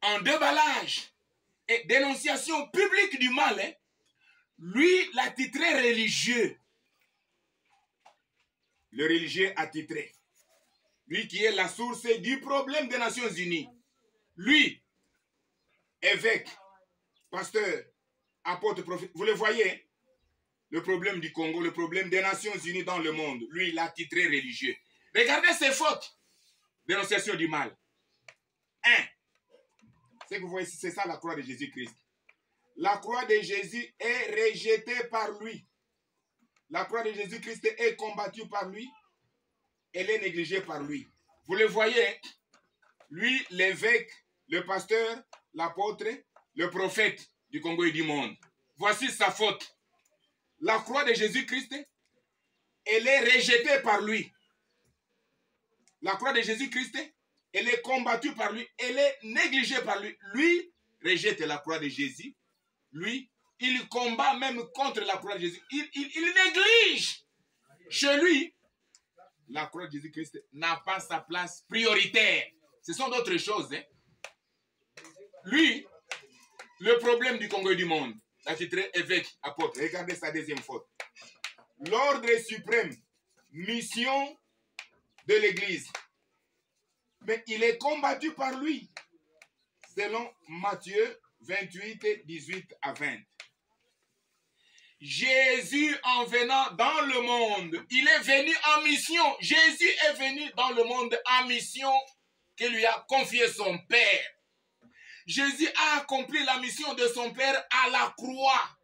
en déballage et dénonciation publique du mal, hein, lui l'a titré religieux. Le religieux attitré. Lui qui est la source du problème des Nations Unies. Lui, évêque, pasteur, apôtre, prophète, vous le voyez, le problème du Congo, le problème des Nations Unies dans le monde, lui, il a titré religieux. Regardez ses fautes. Dénonciation du mal. 1. C'est que vous voyez, c'est ça la croix de Jésus-Christ. La croix de Jésus est rejetée par lui. La croix de Jésus-Christ est combattue par lui. Elle est négligée par lui. Vous le voyez, lui, l'évêque, le pasteur, l'apôtre, le prophète du Congo et du monde. Voici sa faute. La croix de Jésus-Christ, elle est rejetée par lui. La croix de Jésus-Christ, elle est combattue par lui, elle est négligée par lui. Lui rejette la croix de Jésus. Lui, il combat même contre la croix de Jésus. Il néglige. Chez lui, la croix de Jésus-Christ n'a pas sa place prioritaire. Ce sont d'autres choses. Hein. Lui, le problème du Congo et du monde, la titré évêque, apôtre. Regardez sa deuxième faute. L'ordre suprême, mission de l'Église. Mais il est combattu par lui, selon Matthieu 28, 18 à 20. Jésus, en venant dans le monde, il est venu en mission. Jésus est venu dans le monde en mission que lui a confié son Père. Jésus a accompli la mission de son Père à la croix.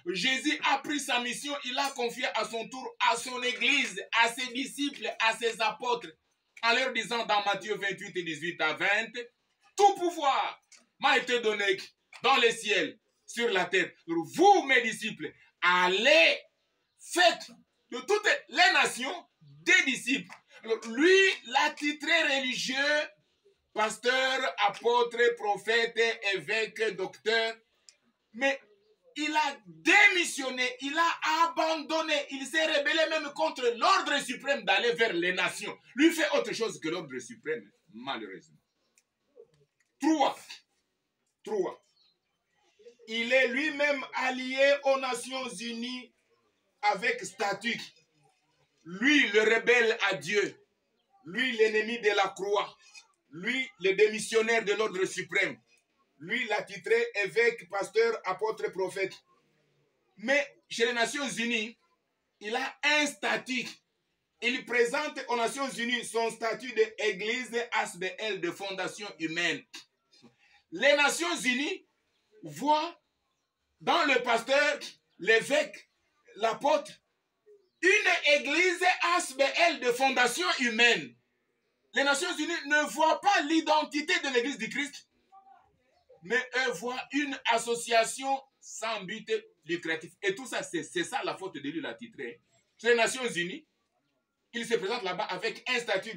Jésus a pris sa mission, il a confié à son tour à son Église, à ses disciples, à ses apôtres, en leur disant dans Matthieu 28 et 18 à 20, « Tout pouvoir m'a été donné dans les ciels, sur la terre. Vous, mes disciples, allez, faites de toutes les nations des disciples. » Lui, l'a titré religieux, pasteur, apôtre, prophète, évêque, docteur, mais il a démissionné, il a abandonné, il s'est rebellé même contre l'ordre suprême d'aller vers les nations. Lui fait autre chose que l'ordre suprême, malheureusement. 3. Il est lui-même allié aux Nations Unies avec statut. Lui, le rebelle à Dieu. Lui, l'ennemi de la croix. Lui, le démissionnaire de l'ordre suprême. Lui, l'a titré évêque, pasteur, apôtre, prophète. Mais chez les Nations Unies, il a un statut. Il présente aux Nations Unies son statut d'église ASBL de fondation humaine. Les Nations Unies voient dans le pasteur, l'évêque, l'apôtre, une église ASBL de fondation humaine. Les Nations Unies ne voient pas l'identité de l'église du Christ, mais eux voient une association sans but lucratif. Et tout ça, c'est ça la faute de lui, l'a titré. Chez les Nations Unies, il se présente là-bas avec un statut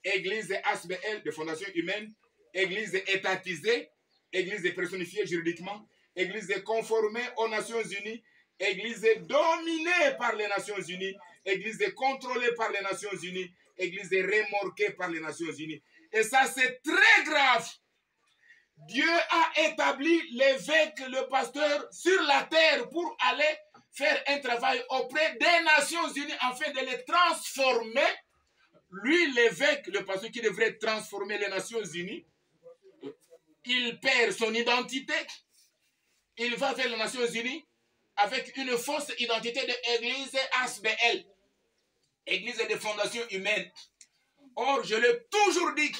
d'église ASBL de fondation humaine, église étatisée, église personnifiée juridiquement, église conformée aux Nations Unies, église dominée par les Nations Unies, église contrôlée par les Nations Unies, église remorquée par les Nations Unies. Et ça, c'est très grave. Dieu a établi l'évêque, le pasteur sur la terre pour aller faire un travail auprès des Nations Unies afin de les transformer. Lui, l'évêque, le pasteur qui devrait transformer les Nations Unies, il perd son identité. Il va vers les Nations Unies avec une fausse identité d'église ASBL, église de fondation humaine. Or, je l'ai toujours dit,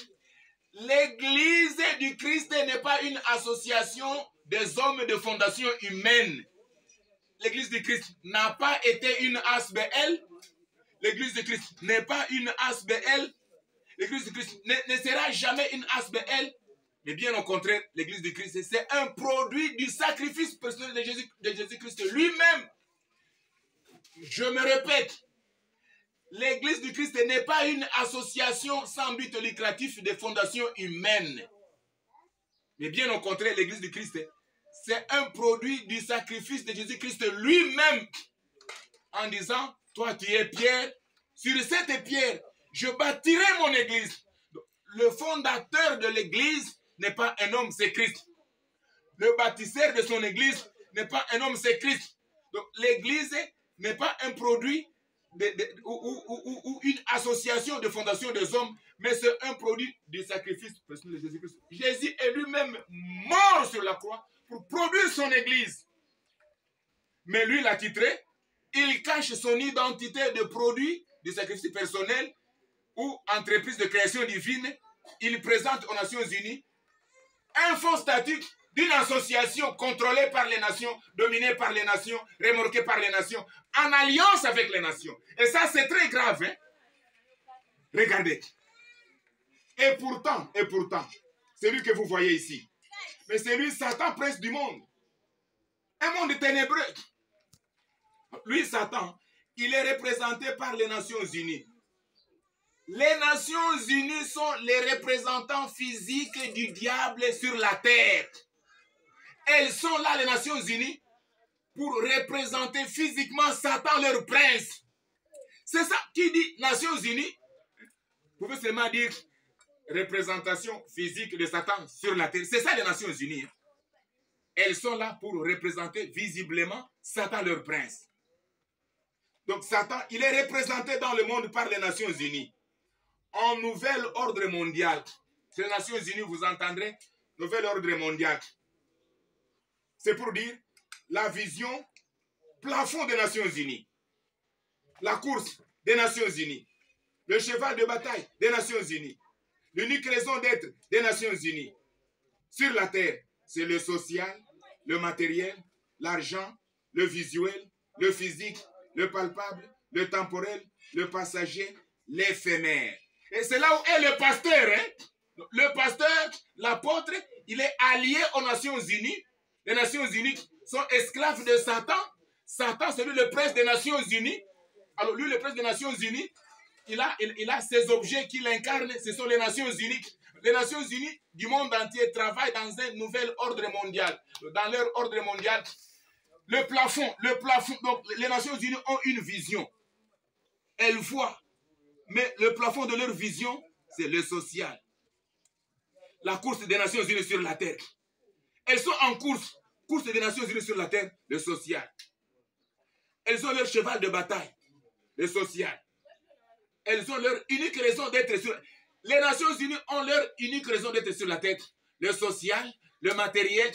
l'église du Christ n'est pas une association des hommes de fondation humaine. L'église du Christ n'a pas été une ASBL. L'église du Christ n'est pas une ASBL. L'église du Christ ne sera jamais une ASBL. Mais bien au contraire, l'église du Christ, c'est un produit du sacrifice personnel de Jésus-Christ lui-même. Je me répète, l'église du Christ n'est pas une association sans but lucratif de fondation humaine. Mais bien au contraire, l'église du Christ, c'est un produit du sacrifice de Jésus-Christ lui-même. En disant, toi tu es Pierre, sur cette pierre, je bâtirai mon église. Le fondateur de l'église, n'est pas un homme, c'est Christ. Le bâtisseur de son église n'est pas un homme, c'est Christ. Donc l'église n'est pas un produit ou une association de fondation des hommes, mais c'est un produit du sacrifice personnel de Jésus-Christ. Jésus est lui-même mort sur la croix pour produire son église. Mais lui l'a titré, il cache son identité de produit du sacrifice personnel ou entreprise de création divine. Il présente aux Nations Unies un faux statut d'une association contrôlée par les nations, dominée par les nations, remorquée par les nations, en alliance avec les nations. Et ça, c'est très grave. Hein? Regardez. Et pourtant, celui que vous voyez ici, mais c'est lui, Satan, prince du monde. Un monde ténébreux. Lui, Satan, il est représenté par les Nations Unies. Les Nations Unies sont les représentants physiques du diable sur la terre. Elles sont là, les Nations Unies, pour représenter physiquement Satan, leur prince. C'est ça qui dit Nations Unies. Vous pouvez seulement dire représentation physique de Satan sur la terre. C'est ça les Nations Unies. Elles sont là pour représenter visiblement Satan, leur prince. Donc Satan, il est représenté dans le monde par les Nations Unies. En nouvel ordre mondial. Ces les Nations Unies, vous entendrez, nouvel ordre mondial. C'est pour dire la vision plafond des Nations Unies. La course des Nations Unies. Le cheval de bataille des Nations Unies. L'unique raison d'être des Nations Unies. Sur la terre, c'est le social, le matériel, l'argent, le visuel, le physique, le palpable, le temporel, le passager, l'éphémère. Et c'est là où est le pasteur. Hein? Le pasteur, l'apôtre, il est allié aux Nations Unies. Les Nations Unies sont esclaves de Satan. Satan, c'est lui le prince des Nations Unies. Alors lui, le prince des Nations Unies, il a ses objets qu'il incarne, ce sont les Nations Unies. Les Nations Unies du monde entier travaillent dans un nouvel ordre mondial. Dans leur ordre mondial, le plafond, donc les Nations Unies ont une vision. Elles voient, mais le plafond de leur vision, c'est le social. La course des Nations Unies sur la terre. Elles sont en course des Nations Unies sur la terre, le social. Elles ont leur cheval de bataille, le social. Elles ont leur unique raison d'être sur... Les Nations Unies ont leur unique raison d'être sur la terre. Le social, le matériel,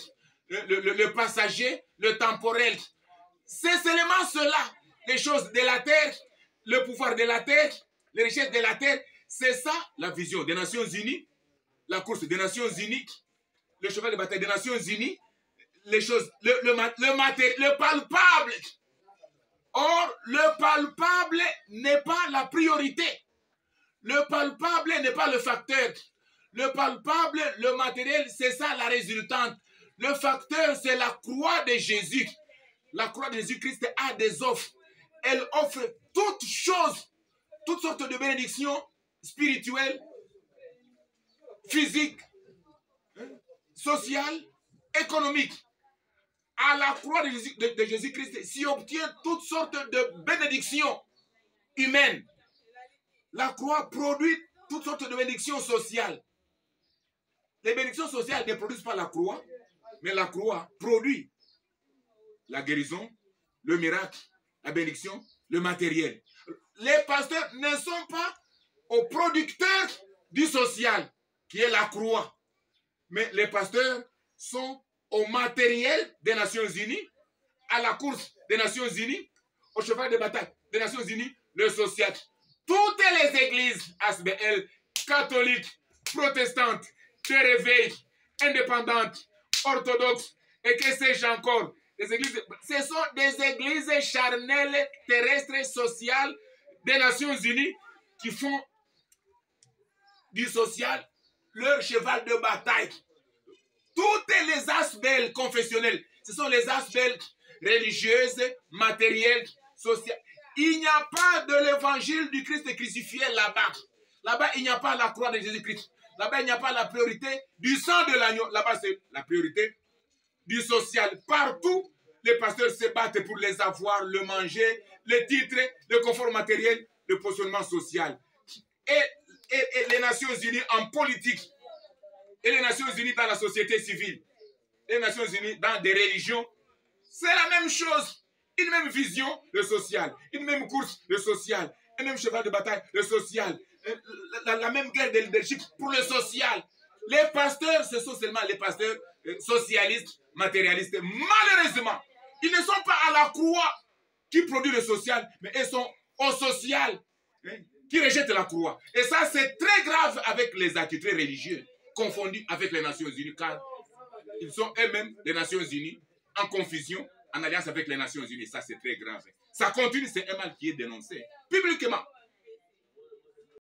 le passager, le temporel. C'est seulement cela. Les choses de la terre, le pouvoir de la terre, les richesses de la terre. C'est ça la vision des Nations Unies, la course des Nations Unies, le cheval de bataille des Nations Unies, les choses, le palpable. Or, le palpable n'est pas la priorité. Le palpable n'est pas le facteur. Le palpable, le matériel, c'est ça la résultante. Le facteur, c'est la croix de Jésus. La croix de Jésus-Christ a des offres. Elle offre toutes choses, toutes sortes de bénédictions spirituelles, physiques, sociales, économiques. À la croix de Jésus-Christ s'y obtient toutes sortes de bénédictions humaines. La croix produit toutes sortes de bénédictions sociales. Les bénédictions sociales ne produisent pas la croix, mais la croix produit la guérison, le miracle, la bénédiction, le matériel. Les pasteurs ne sont pas aux producteurs du social, qui est la croix, mais les pasteurs sont au matériel des Nations Unies, à la course des Nations Unies, au cheval de bataille des Nations Unies, le social. Toutes les églises ASBL, catholiques, protestantes, de réveil, indépendantes, orthodoxes, et que sais-je encore, les églises, ce sont des églises charnelles, terrestres, sociales des Nations Unies qui font du social leur cheval de bataille. Toutes les aspects confessionnels, ce sont les aspects religieuses, matériels, sociaux. Il n'y a pas de l'évangile du Christ crucifié là-bas. Là-bas, il n'y a pas la croix de Jésus-Christ. Là-bas, il n'y a pas la priorité du sang de l'agneau. Là-bas, c'est la priorité du social. Partout, les pasteurs se battent pour les avoir, le manger, les titres, le confort matériel, le positionnement social. Et les Nations Unies en politique, et les Nations Unies dans la société civile, les Nations Unies dans des religions, c'est la même chose. Une même vision, le social. Une même course, le social. Un même cheval de bataille, le social. La même guerre de leadership pour le social. Les pasteurs, ce sont seulement les pasteurs socialistes, matérialistes. Malheureusement, ils ne sont pas à la croix qui produit le social, mais ils sont au social, hein, qui rejettent la croix. Et ça, c'est très grave avec les attitrés religieux, confondus avec les Nations Unies, car ils sont eux-mêmes, les Nations Unies, en confusion, en alliance avec les Nations Unies. Ça, c'est très grave. Ça continue, c'est un mal qui est dénoncé publiquement.